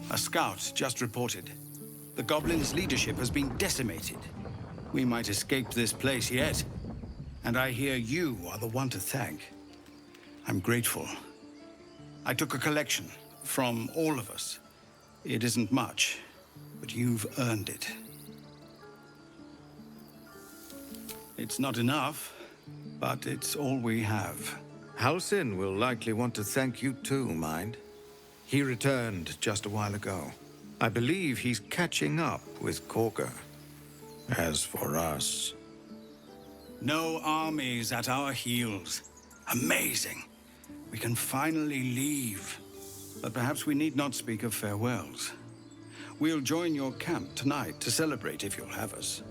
A scout just reported. The goblins' leadership has been decimated. We might escape this place yet. And I hear you are the one to thank. I'm grateful. I took a collection from all of us. It isn't much, but you've earned it. It's not enough, but it's all we have. Halsin will likely want to thank you too, mind. He returned just a while ago. I believe he's catching up with Korga. As for us... No armies at our heels. Amazing. We can finally leave. But perhaps we need not speak of farewells. We'll join your camp tonight to celebrate if you'll have us.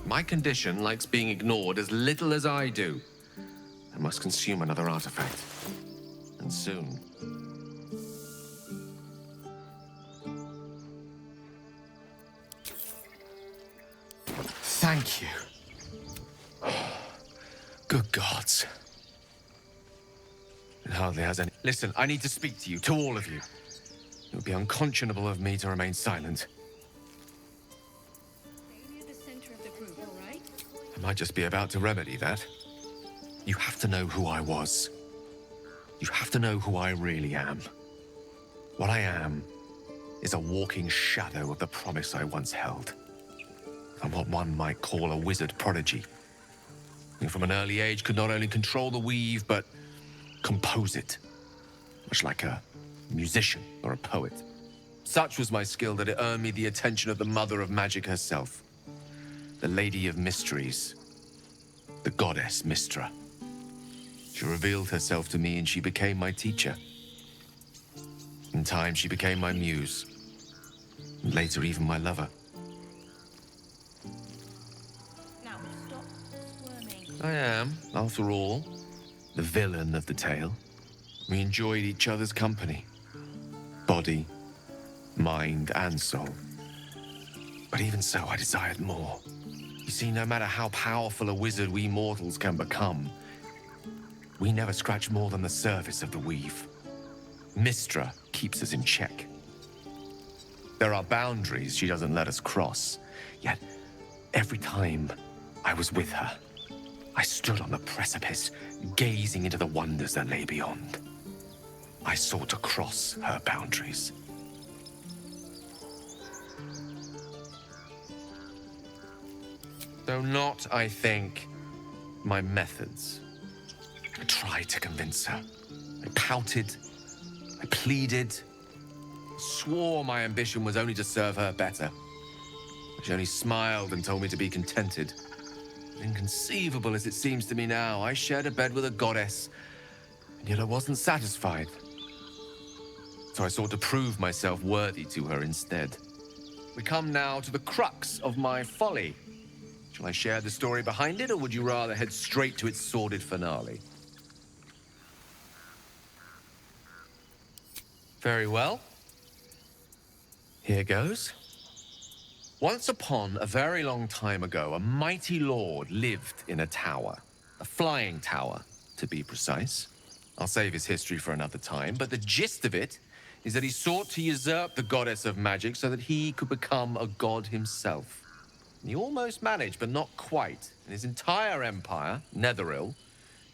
My condition likes being ignored as little as I do. I must consume another artifact. And soon. Thank you. Good gods. It hardly has any... Listen, I need to speak to you, to all of you. It would be unconscionable of me to remain silent. I might just be about to remedy that. You have to know who I was. You have to know who I really am. What I am is a walking shadow of the promise I once held. I'm what one might call a wizard prodigy. Who from an early age could not only control the weave, but compose it. Much like a musician or a poet. Such was my skill that it earned me the attention of the mother of magic herself. The Lady of Mysteries. The goddess Mystra. She revealed herself to me and she became my teacher. In time, she became my muse. And later, even my lover. Now, stop squirming. I am, after all, the villain of the tale. We enjoyed each other's company. Body, mind, and soul. But even so, I desired more. You see, no matter how powerful a wizard we mortals can become, we never scratch more than the surface of the weave. Mystra keeps us in check. There are boundaries she doesn't let us cross. Yet, every time I was with her, I stood on the precipice, gazing into the wonders that lay beyond. I sought to cross her boundaries. Though not, I think, my methods. I tried to convince her. I pouted. I pleaded. Swore my ambition was only to serve her better. She only smiled and told me to be contented. Inconceivable as it seems to me now, I shared a bed with a goddess, and yet I wasn't satisfied. So I sought to prove myself worthy to her instead. We come now to the crux of my folly. Shall I share the story behind it, or would you rather head straight to its sordid finale? Very well. Here goes. Once upon a very long time ago, a mighty lord lived in a tower. A flying tower, to be precise. I'll save his history for another time, but the gist of it is that he sought to usurp the goddess of magic so that he could become a god himself. He almost managed, but not quite. And his entire empire, Netheril,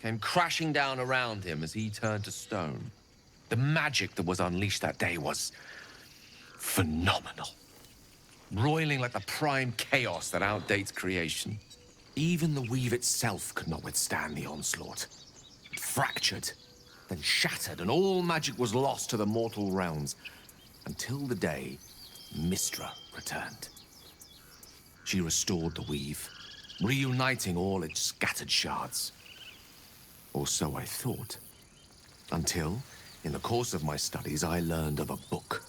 came crashing down around him as he turned to stone. The magic that was unleashed that day was phenomenal. Roiling like the prime chaos that outdates creation. Even the weave itself could not withstand the onslaught. It fractured, then shattered, and all magic was lost to the mortal realms. Until the day Mystra returned. She restored the weave, reuniting all its scattered shards. Or so I thought. Until, in the course of my studies, I learned of a book.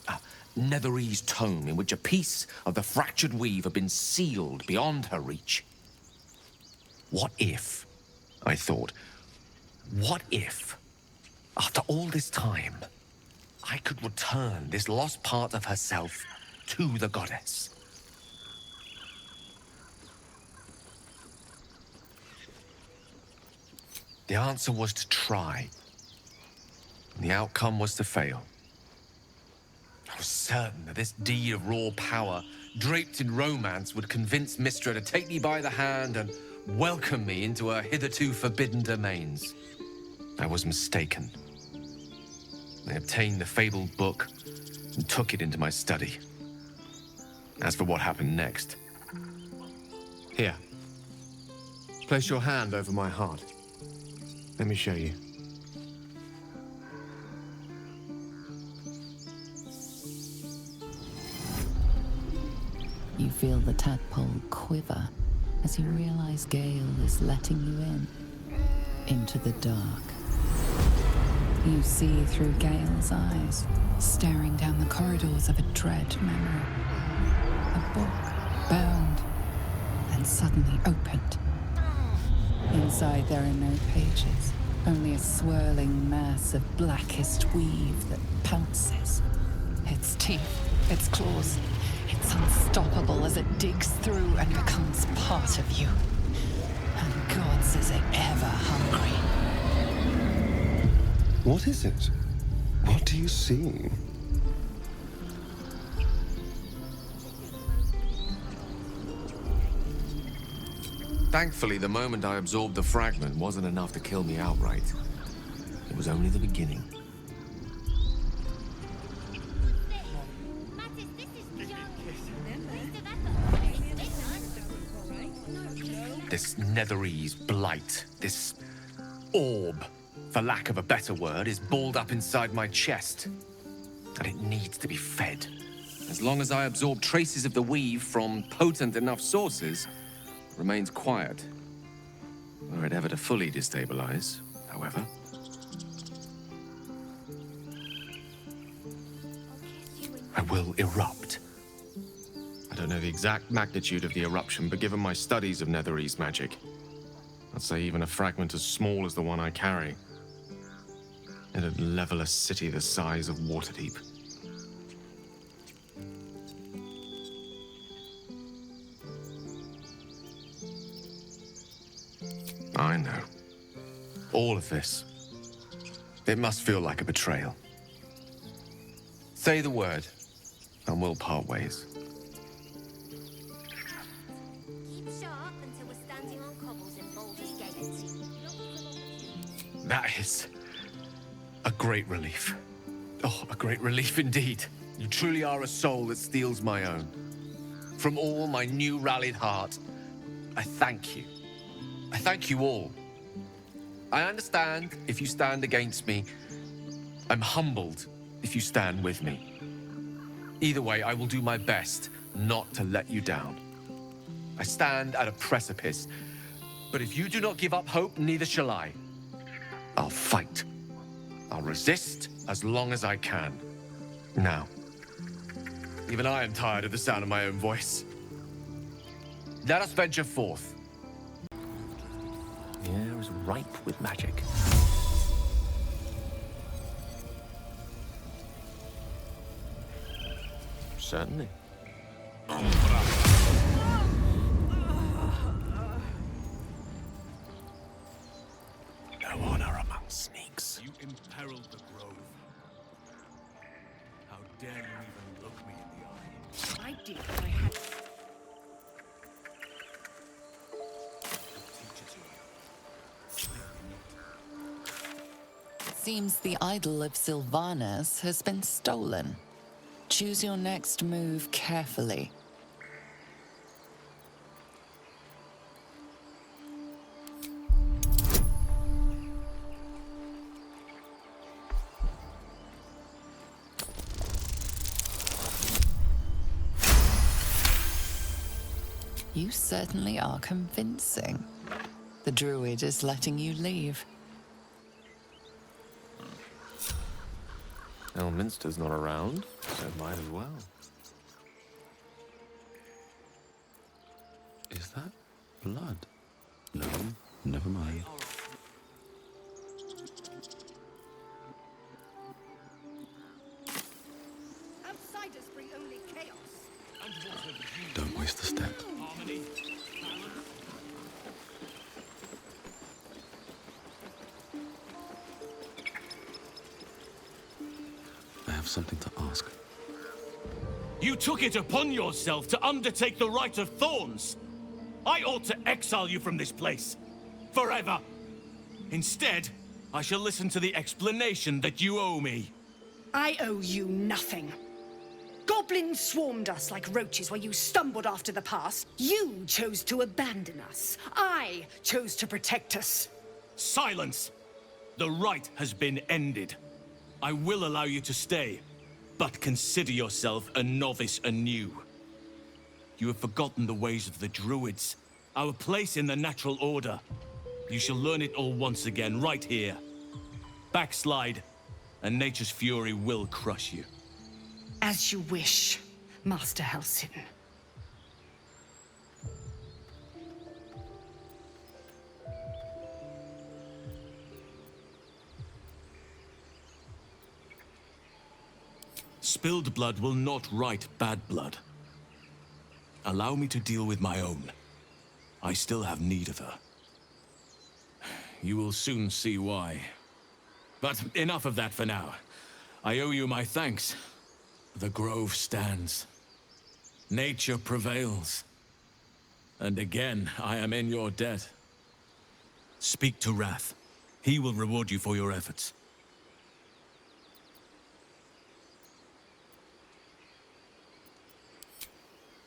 A Netherese tome in which a piece of the fractured weave had been sealed beyond her reach. What if, I thought, what if, after all this time, I could return this lost part of herself to the goddess? The answer was to try. And the outcome was to fail. I was certain that this deed of raw power, draped in romance, would convince Mystra to take me by the hand and welcome me into her hitherto forbidden domains. I was mistaken. I obtained the fabled book and took it into my study. As for what happened next... Here. Place your hand over my heart. Let me show you. You feel the tadpole quiver as you realize Gale is letting you into the dark. You see through Gale's eyes, staring down the corridors of a dread memory. A book, bound, and suddenly opened. Inside there are no pages, only a swirling mass of blackest weave that pounces. Its teeth, its claws, it's unstoppable as it digs through and becomes part of you. And gods, is it ever hungry. What is it? What do you see? Thankfully, the moment I absorbed the fragment wasn't enough to kill me outright. It was only the beginning. This Netherese blight, this orb, for lack of a better word, is balled up inside my chest. And it needs to be fed. As long as I absorb traces of the weave from potent enough sources, it remains quiet. Were it ever to fully destabilize, however. I will erupt. I don't know the exact magnitude of the eruption, but given my studies of Netherese magic, I'd say even a fragment as small as the one I carry, it'd level a city the size of Waterdeep. I know. All of this. It must feel like a betrayal. Say the word, and we'll part ways. Keep sharp until we're standing on cobbles in Baldur's Gate. That is a great relief. Oh, a great relief indeed. You truly are a soul that steals my own. From all my new rallied heart, I thank you. I thank you all. I understand if you stand against me. I'm humbled if you stand with me. Either way, I will do my best not to let you down. I stand at a precipice, but if you do not give up hope, neither shall I. I'll fight. I'll resist as long as I can. Now, even I am tired of the sound of my own voice. Let us venture forth. The air is ripe with magic. Certainly. No honor among sneaks. You imperiled the grove. How dare you even look me in the eye? I did what I had. Seems the idol of Sylvanas has been stolen. Choose your next move carefully. You certainly are convincing. The druid is letting you leave. Elminster's not around, so might as well. Is that blood? No, never mind. Outsiders bring only chaos. Don't waste the step. something to ask. You took it upon yourself to undertake the Rite of Thorns. I ought to exile you from this place. Forever. Instead, I shall listen to the explanation that you owe me. I owe you nothing. Goblins swarmed us like roaches while you stumbled after the past. You chose to abandon us. I chose to protect us. Silence! The rite has been ended. I will allow you to stay, but consider yourself a novice anew. You have forgotten the ways of the Druids, our place in the natural order. You shall learn it all once again, right here. Backslide, and nature's fury will crush you. As you wish, Master Halsin. Spilled blood will not right bad blood. Allow me to deal with my own. I still have need of her. You will soon see why. But enough of that for now. I owe you my thanks. The grove stands. Nature prevails. And again, I am in your debt. Speak to Wrath. He will reward you for your efforts.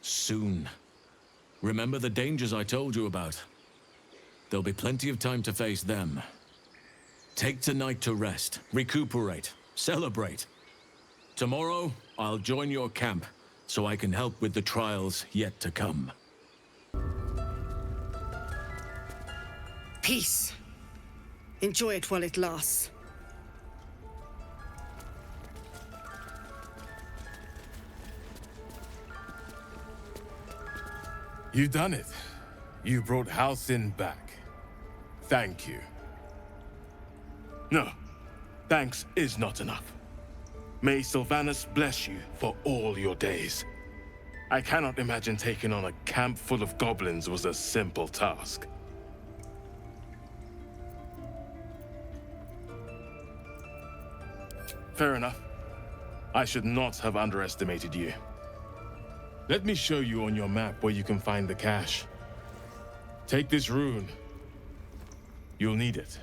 Soon. Remember the dangers I told you about. There'll be plenty of time to face them. Take tonight to rest, recuperate, celebrate. Tomorrow, I'll join your camp, so I can help with the trials yet to come. Peace. Enjoy it while it lasts. You've done it. You brought Halsin back. Thank you. No, thanks is not enough. May Sylvanus bless you for all your days. I cannot imagine taking on a camp full of goblins was a simple task. Fair enough. I should not have underestimated you. Let me show you on your map where you can find the cache. Take this rune. You'll need it.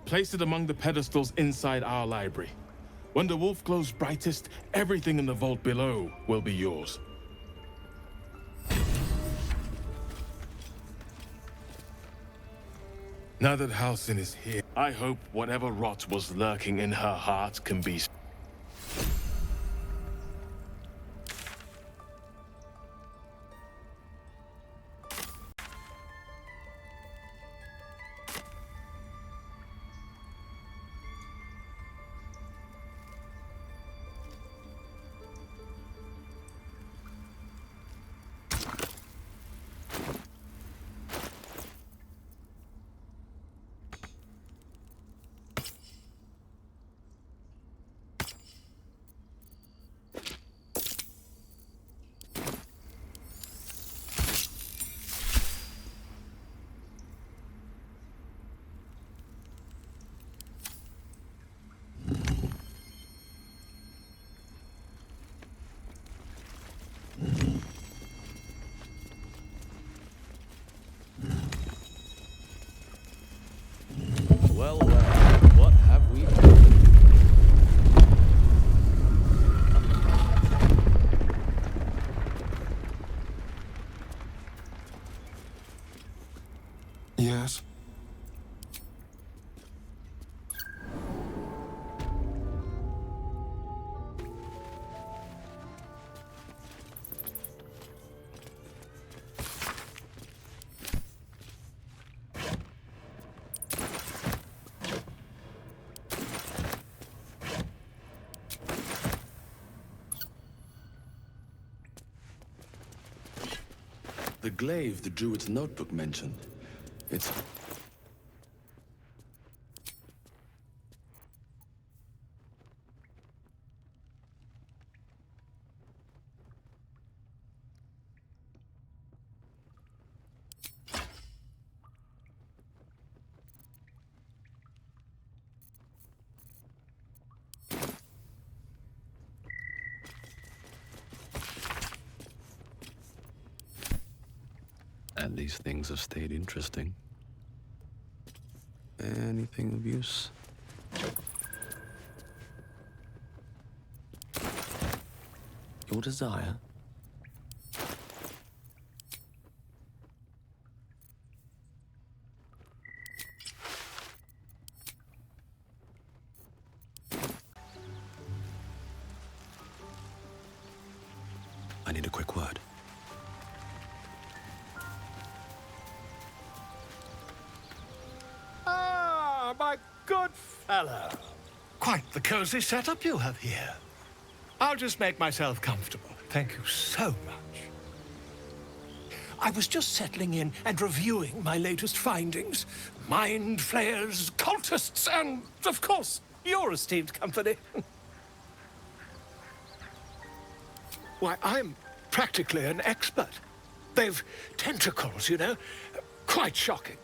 Place it among the pedestals inside our library. When the wolf glows brightest, everything in the vault below will be yours. Now that Halsin is here, I hope whatever rot was lurking in her heart can be... Well, what have we done? Yes? The glaive the Druid's notebook mentioned. It's... At least things have stayed interesting. Anything of use? Your desire? I need a quick word. Ah, my good fellow. Quite the cozy setup you have here. I'll just make myself comfortable. Thank you so much. I was just settling in and reviewing my latest findings. Mind flayers, cultists, and, of course, your esteemed company. Why, I'm practically an expert. They've tentacles, you know. Quite shocking.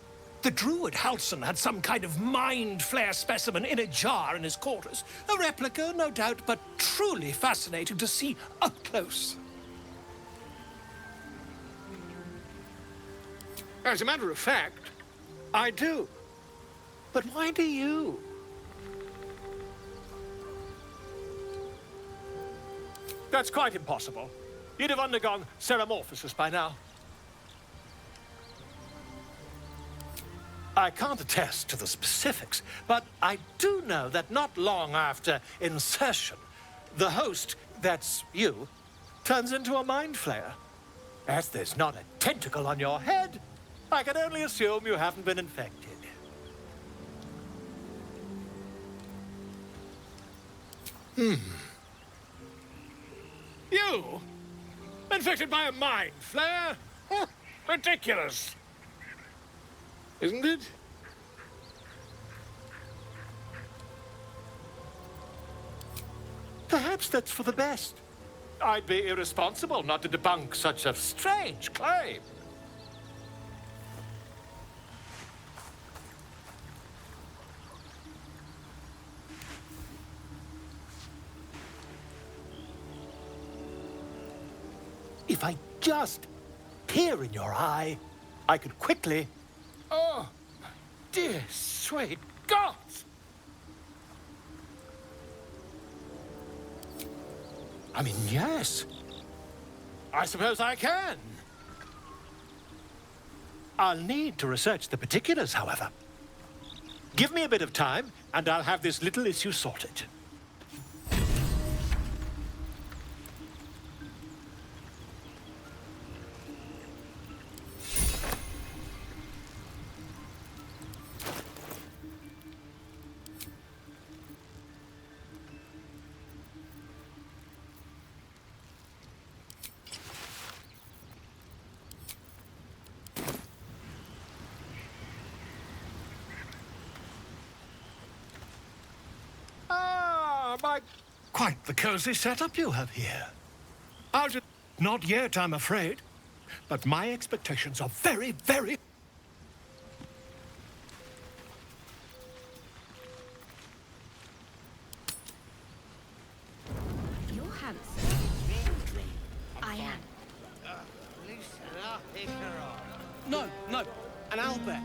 The druid Halson had some kind of mind flayer specimen in a jar in his quarters. A replica, no doubt, but truly fascinating to see up close. As a matter of fact, I do. But why do you? That's quite impossible. You'd have undergone ceramorphosis by now. I can't attest to the specifics, but I do know that not long after insertion, the host, that's you, turns into a mind flayer. As there's not a tentacle on your head, I can only assume you haven't been infected. You? Infected by a mind flayer? Huh, ridiculous. Isn't it? Perhaps that's for the best. I'd be irresponsible not to debunk such a strange claim. If I just peer in your eye, I could quickly... Oh, dear sweet gods! I mean, yes. I suppose I can. I'll need to research the particulars, however. Give me a bit of time, and I'll have this little issue sorted. Quite the cozy setup you have here. I'll just... Not yet, I'm afraid. But my expectations are very, very... You're handsome. I am. No, an owlbear.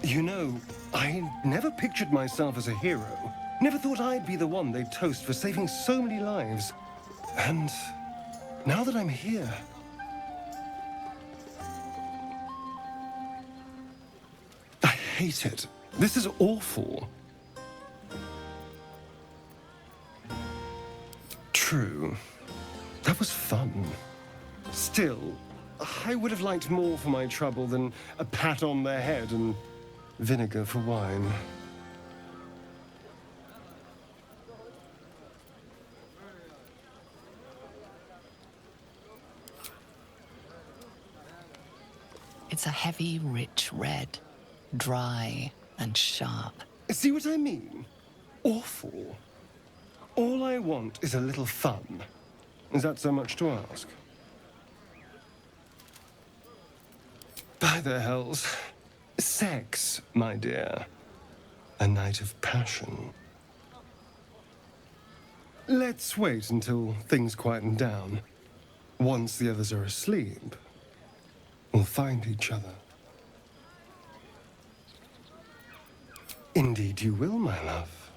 You know, I never pictured myself as a hero. Never thought I'd be the one they'd toast for saving so many lives. And now that I'm here... I hate it. This is awful. True. That was fun. Still, I would have liked more for my trouble than a pat on the head and vinegar for wine. It's a heavy, rich red, dry and sharp. See what I mean? Awful. All I want is a little fun. Is that so much to ask? By the hells. Sex, my dear. A night of passion. Let's wait until things quieten down. Once the others are asleep, we'll find each other. Indeed you will, my love.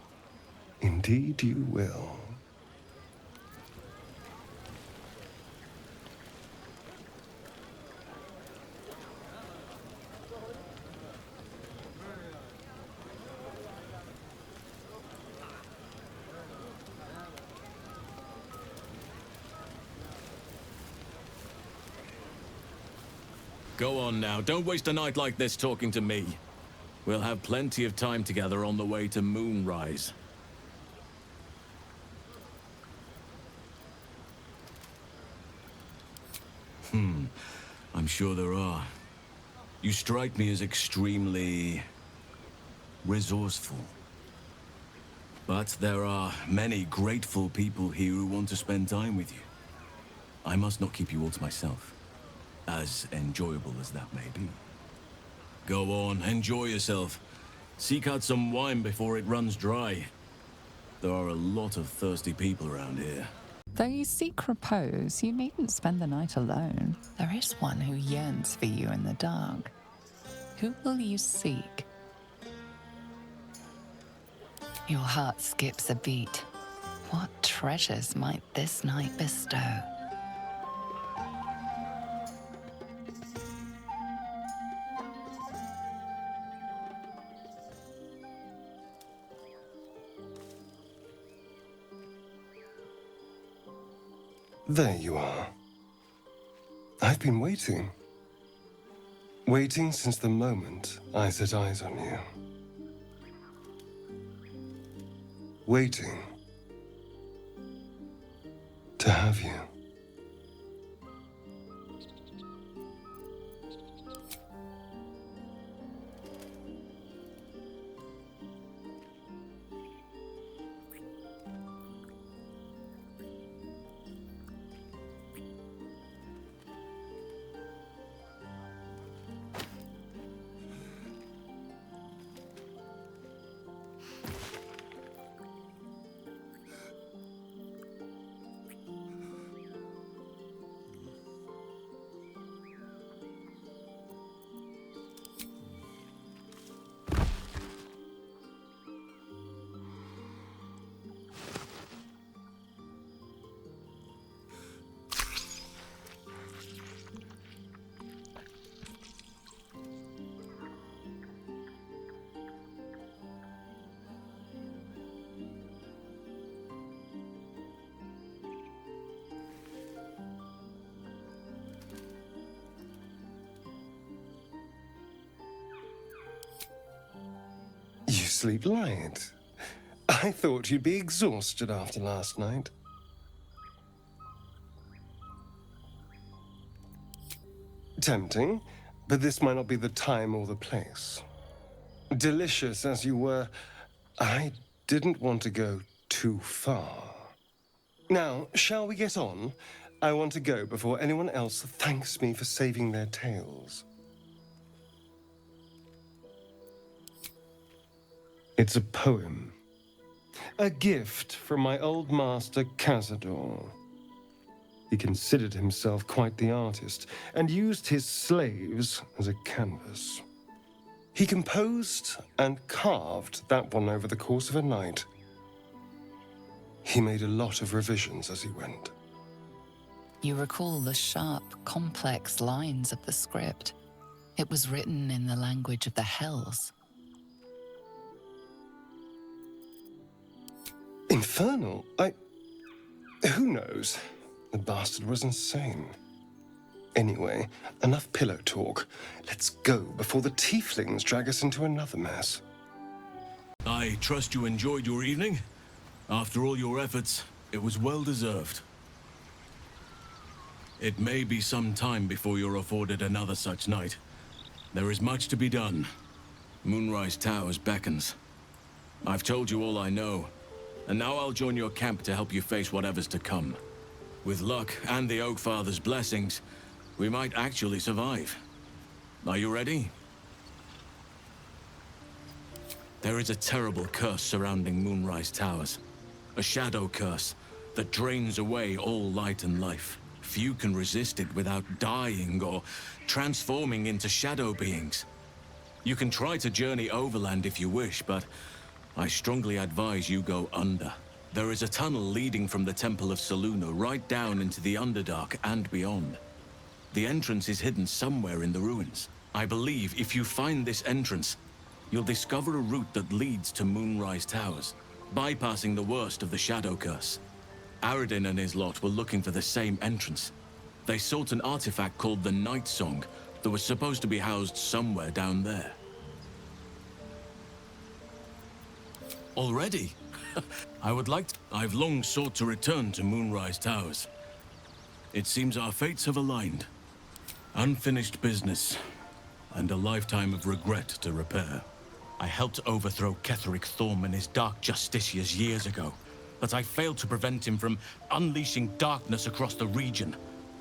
Indeed you will. Go on now, don't waste a night like this talking to me. We'll have plenty of time together on the way to Moonrise. I'm sure there are. You strike me as extremely resourceful. But there are many grateful people here who want to spend time with you. I must not keep you all to myself, as enjoyable as that may be. Go on, enjoy yourself. Seek out some wine before it runs dry. There are a lot of thirsty people around here. Though you seek repose, you needn't spend the night alone. There is one who yearns for you in the dark. Who will you seek? Your heart skips a beat. What treasures might this night bestow? There you are. I've been waiting. Waiting since the moment I set eyes on you. Waiting to have you. Sleep light. I thought you'd be exhausted after last night. Tempting, but this might not be the time or the place. Delicious as you were, I didn't want to go too far. Now, shall we get on? I want to go before anyone else thanks me for saving their tails. It's a poem. A gift from my old master, Cazador. He considered himself quite the artist and used his slaves as a canvas. He composed and carved that one over the course of a night. He made a lot of revisions as he went. You recall the sharp, complex lines of the script. It was written in the language of the Hells. Infernal? Who knows? The bastard was insane. Anyway, enough pillow talk. Let's go before the tieflings drag us into another mess. I trust you enjoyed your evening. After all your efforts, it was well deserved. It may be some time before you're afforded another such night. There is much to be done. Moonrise Towers beckons. I've told you all I know. And now I'll join your camp to help you face whatever's to come. With luck and the Oak Father's blessings, we might actually survive. Are you ready? There is a terrible curse surrounding Moonrise Towers. A shadow curse that drains away all light and life. Few can resist it without dying or transforming into shadow beings. You can try to journey overland if you wish, but I strongly advise you go under. There is a tunnel leading from the Temple of Selûne right down into the Underdark and beyond. The entrance is hidden somewhere in the ruins. I believe if you find this entrance, you'll discover a route that leads to Moonrise Towers, bypassing the worst of the Shadow Curse. Aradin and his lot were looking for the same entrance. They sought an artifact called the Night Song that was supposed to be housed somewhere down there. Already? I've long sought to return to Moonrise Towers. It seems our fates have aligned. Unfinished business, and a lifetime of regret to repair. I helped overthrow Ketheric Thorm and his Dark Justiciars years ago, but I failed to prevent him from unleashing darkness across the region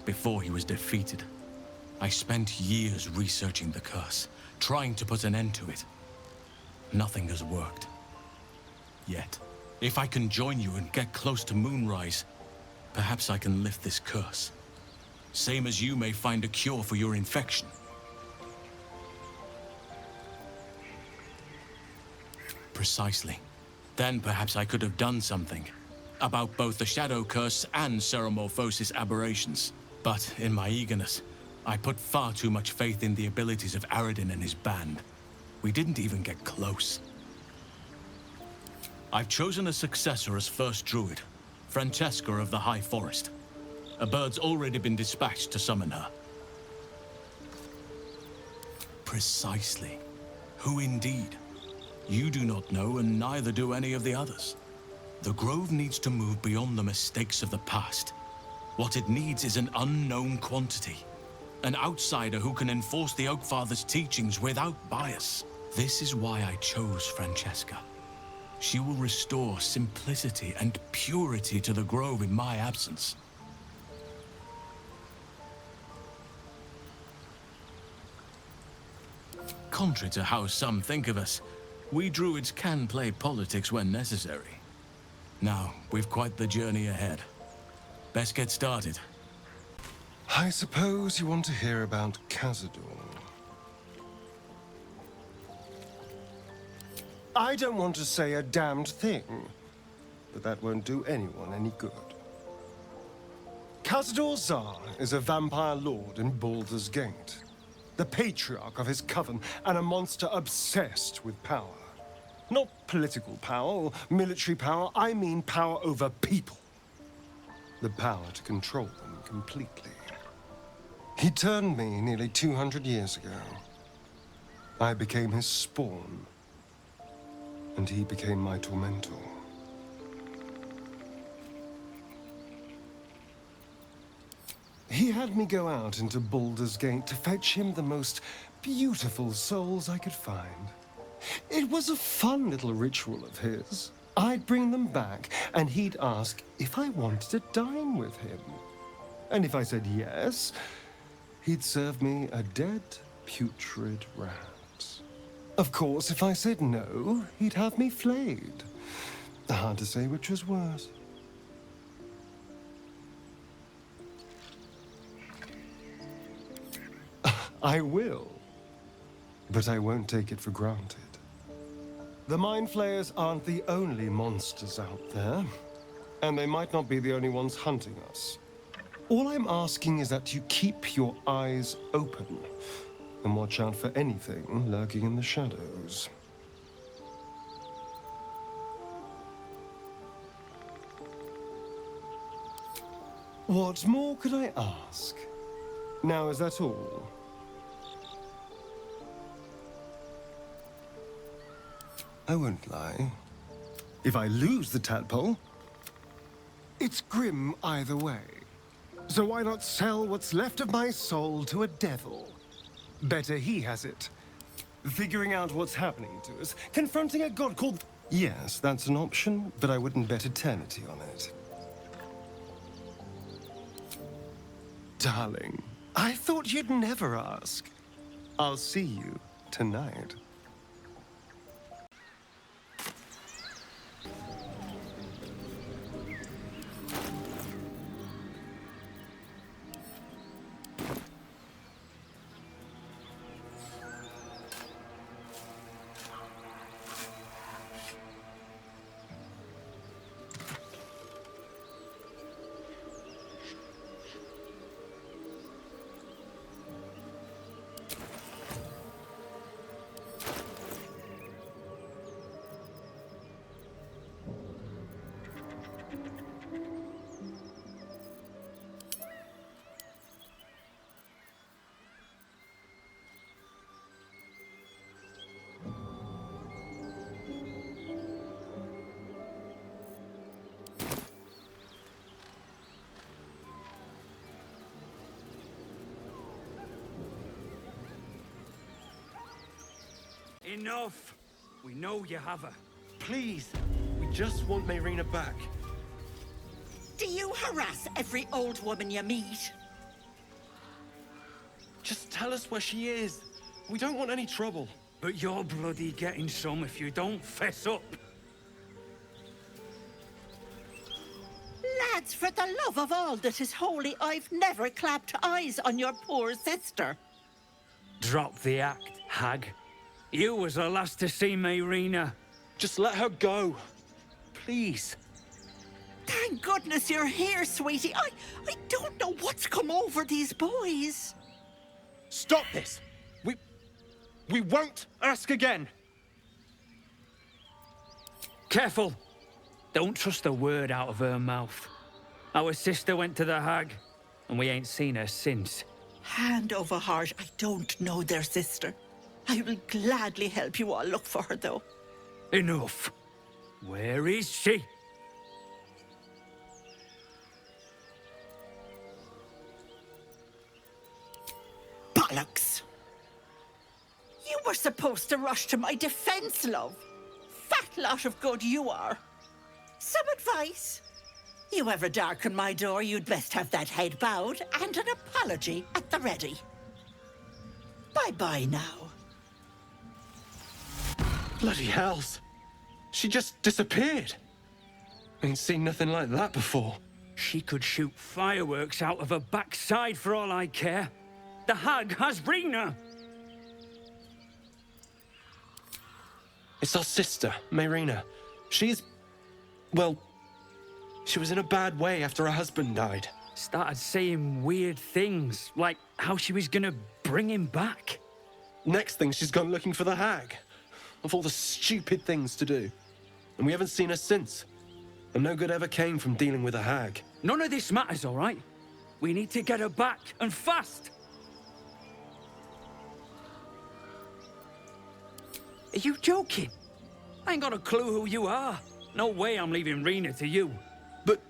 before he was defeated. I spent years researching the curse, trying to put an end to it. Nothing has worked. Yet, if I can join you and get close to Moonrise, perhaps I can lift this curse. Same as you may find a cure for your infection. Precisely. Then perhaps I could have done something about both the Shadow Curse and Ceremorphosis aberrations. But in my eagerness, I put far too much faith in the abilities of Aradin and his band. We didn't even get close. I've chosen a successor as first druid, Francesca of the High Forest. A bird's already been dispatched to summon her. Precisely. Who indeed? You do not know, and neither do any of the others. The Grove needs to move beyond the mistakes of the past. What it needs is an unknown quantity. An outsider who can enforce the Oakfather's teachings without bias. This is why I chose Francesca. She will restore simplicity and purity to the Grove in my absence. Contrary to how some think of us, we druids can play politics when necessary. Now, we've quite the journey ahead. Best get started. I suppose you want to hear about Cazador. I don't want to say a damned thing, but that won't do anyone any good. Cazador Zar is a vampire lord in Baldur's Gate, the patriarch of his coven, and a monster obsessed with power. Not political power or military power, I mean power over people. The power to control them completely. He turned me nearly 200 years ago. I became his spawn, and he became my tormentor. He had me go out into Baldur's Gate to fetch him the most beautiful souls I could find. It was a fun little ritual of his. I'd bring them back, and he'd ask if I wanted to dine with him. And if I said yes, he'd serve me a dead, putrid rat. Of course, if I said no, he'd have me flayed. Hard to say which was worse. I will, but I won't take it for granted. The Mind Flayers aren't the only monsters out there, and they might not be the only ones hunting us. All I'm asking is that you keep your eyes open and watch out for anything lurking in the shadows. What more could I ask? Now, is that all? I won't lie. If I lose the tadpole, it's grim either way. So why not sell what's left of my soul to a devil? Better he has it. Figuring out what's happening to us, confronting a god called... Yes, that's an option, but I wouldn't bet eternity on it. Darling, I thought you'd never ask. I'll see you tonight. Enough! We know you have her. Please, we just want Mayrina back. Do you harass every old woman you meet? Just tell us where she is. We don't want any trouble. But you're bloody getting some if you don't fess up. Lads, for the love of all that is holy, I've never clapped eyes on your poor sister. Drop the act, hag. You was the last to see Mayrina. Just let her go. Please. Thank goodness you're here, sweetie. I don't know what's come over these boys. Stop this! We won't ask again! Careful. Don't trust a word out of her mouth. Our sister went to the hag, and we ain't seen her since. Hand over heart, I don't know their sister. I will gladly help you all look for her, though. Enough. Where is she? Bollocks! You were supposed to rush to my defense, love. Fat lot of good you are. Some advice? You ever darken my door, you'd best have that head bowed and an apology at the ready. Bye-bye now. Bloody hells. She just disappeared. Ain't seen nothing like that before. She could shoot fireworks out of her backside for all I care. The hag has Rina. It's our sister, Mayrina. She's... well... she was in a bad way after her husband died. Started saying weird things, like how she was gonna bring him back. Next thing, she's gone looking for the hag. Of all the stupid things to do. And we haven't seen her since. And no good ever came from dealing with a hag. None of this matters, all right? We need to get her back, and fast! Are you joking? I ain't got a clue who you are. No way I'm leaving Rina to you. But,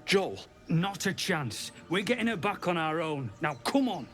Joel... Not a chance. We're getting her back on our own. Now, come on.